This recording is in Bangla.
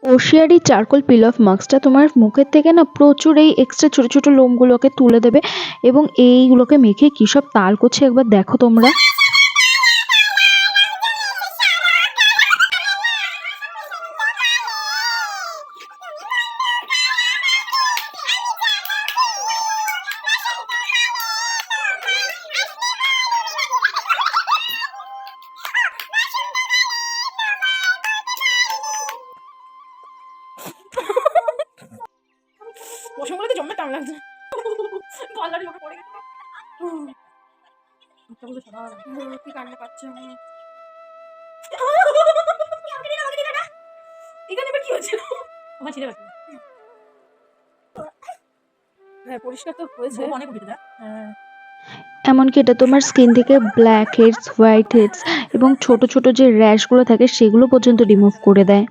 ওশিয়ারি চারকোল পিল অফ মাস্কটা তোমার মুখের থেকে না প্রচুর এই এক্সট্রা ছোট ছোট লোমগুলোকে তুলে দেবে এবং এইগুলোকে মেখে কি সব তাল করছে একবার দেখো তোমরা। বসনগুলোতে জমে টান লাগছে। পাল্লারি ওকে পড়ে গেছে। কি কান্না পাচ্ছে এখানে এবার কি হচ্ছে আমার ছিঁড়ে গেছে। হ্যাঁ পরিষ্কার তো হয়েছে অনেক উঠে। হ্যাঁ এমনকি এটা তোমার স্কিন থেকে ব্ল্যাক হেডস, হোয়াইট হেডস এবং ছোট ছোট যে র্যাশগুলো থাকে সেগুলো পর্যন্ত রিমুভ করে দেয়।